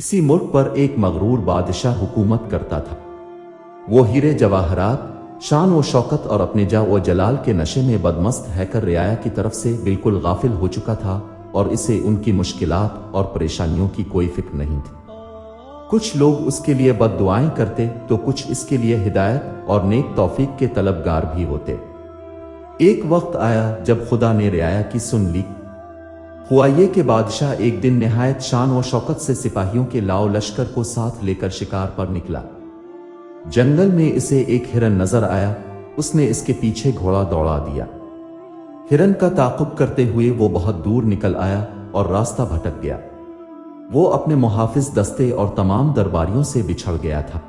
किसी मुल्क पर एक मगरूर बादशाह हुकूमत करता था। वो हीरे जवाहरात, शान व शौकत और अपने जा व जलाल के नशे में बदमस्त हैकर रियाया की तरफ से बिल्कुल गाफिल हो चुका था और इसे उनकी मुश्किलात और परेशानियों की कोई फिक्र नहीं थी। कुछ लोग उसके लिए बद्दुआएं करते तो कुछ इसके लिए हिदायत और नेक तौफीक के तलबगार भी होते। एक वक्त आया जब खुदा ने रियाया की सुन ली। हुआ ये कि बादशाह एक दिन निहायत शान व शौकत से सिपाहियों के लाओ लश्कर को साथ लेकर शिकार पर निकला। जंगल में इसे एक हिरन नजर आया। उसने इसके पीछे घोड़ा दौड़ा दिया। हिरन का ताक़ुब करते हुए वो बहुत दूर निकल आया और रास्ता भटक गया। वो अपने मुहाफिज दस्ते और तमाम दरबारियों से बिछड़ गया था।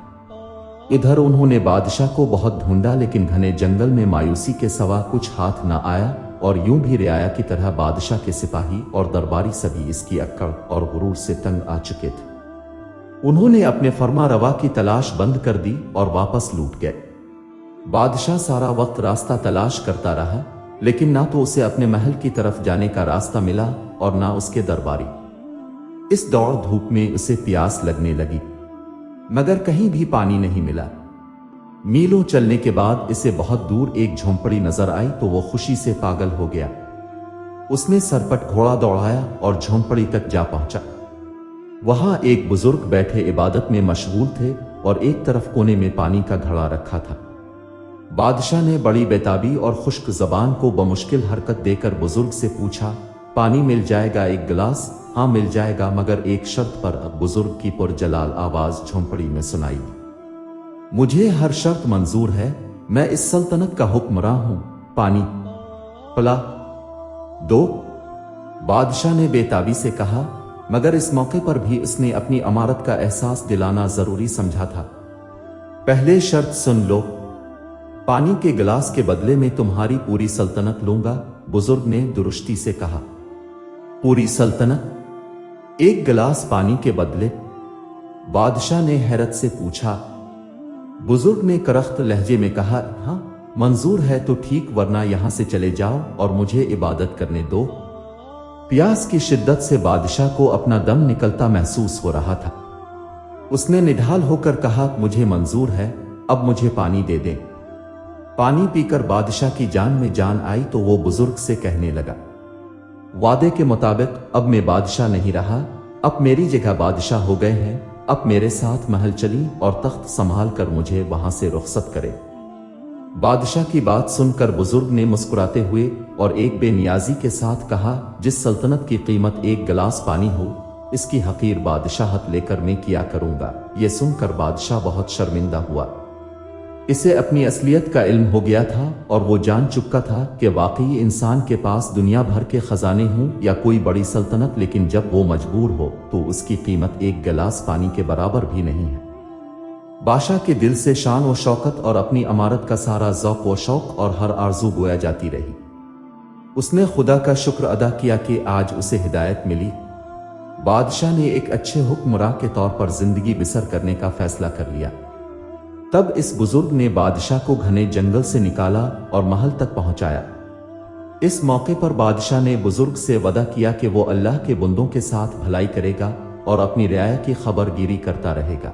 इधर उन्होंने बादशाह को बहुत ढूंढा, लेकिन घने जंगल में मायूसी के सिवा कुछ हाथ न आया और यूं भी रियाया की तरह बादशाह के सिपाही और दरबारी सभी इसकी अक्कड़ और गुरूर से तंग आ चुके थे। उन्होंने अपने फरमा रवा की तलाश बंद कर दी और वापस लौट गए। बादशाह सारा वक्त रास्ता तलाश करता रहा, लेकिन ना तो उसे अपने महल की तरफ जाने का रास्ता मिला और ना उसके दरबारी। इस दौड़ धूप में उसे प्यास लगने लगी, मगर कहीं भी पानी नहीं मिला। मीलों चलने के बाद इसे बहुत दूर एक झोंपड़ी नजर आई तो वो खुशी से पागल हो गया। उसने सरपट घोड़ा दौड़ाया और झोंपड़ी तक जा पहुंचा। वहां एक बुजुर्ग बैठे इबादत में मशगूल थे और एक तरफ कोने में पानी का घड़ा रखा था। बादशाह ने बड़ी बेताबी और खुश्क जबान को बमुश्किल हरकत देकर बुजुर्ग से पूछा, पानी मिल जाएगा एक गिलास? हाँ मिल जाएगा, मगर एक शर्त पर। अब बुजुर्ग की पुरजलाल आवाज झोंपड़ी में सुनाई, मुझे हर शर्त मंजूर है, मैं इस सल्तनत का हुक्मरां हूं, पानी पिला दो। बादशाह ने बेताबी से कहा, मगर इस मौके पर भी उसने अपनी अमारत का एहसास दिलाना जरूरी समझा था। पहले शर्त सुन लो, पानी के गिलास के बदले में तुम्हारी पूरी सल्तनत लूंगा। बुजुर्ग ने दुरुस्ती से कहा, पूरी सल्तनत? एक गिलास पानी के बदले? बादशाह ने हैरत से पूछा। बुजुर्ग ने करख्त लहजे में कहा, हाँ मंजूर है तो ठीक, वरना यहां से चले जाओ और मुझे इबादत करने दो। प्यास की शिद्दत से बादशाह को अपना दम निकलता महसूस हो रहा था। उसने निढाल होकर कहा, मुझे मंजूर है, अब मुझे पानी दे दे। पानी पीकर बादशाह की जान में जान आई तो वो बुजुर्ग से कहने लगा, वादे के मुताबिक अब मैं बादशाह नहीं रहा, अब मेरी जगह बादशाह हो गए हैं। अब मेरे साथ महल चली और तख्त संभाल कर मुझे वहां से रुखसत करे। बादशाह की बात सुनकर बुजुर्ग ने मुस्कुराते हुए और एक बेनियाजी के साथ कहा, जिस सल्तनत की कीमत एक गिलास पानी हो, इसकी हकीर बादशाहत लेकर मैं किया करूंगा। यह सुनकर बादशाह बहुत शर्मिंदा हुआ। इसे अपनी असलियत का इल्म हो गया था और वो जान चुका था कि वाकई इंसान के पास दुनिया भर के खजाने हों या कोई बड़ी सल्तनत, लेकिन जब वो मजबूर हो तो उसकी कीमत एक गिलास पानी के बराबर भी नहीं है। बादशाह के दिल से शान व शौकत और अपनी अमारत का सारा ज़ौक़ व शौक और हर आरज़ू गोया जाती रही। उसने खुदा का शुक्र अदा किया कि आज उसे हिदायत मिली। बादशाह ने एक अच्छे हुक्मरां के तौर पर जिंदगी बसर करने का फैसला कर लिया। तब इस बुजुर्ग ने बादशाह को घने जंगल से निकाला और महल तक पहुंचाया। इस मौके पर बादशाह ने बुजुर्ग से वदा किया कि वो अल्लाह के बंदों के साथ भलाई करेगा और अपनी रियाया की खबरगिरी करता रहेगा।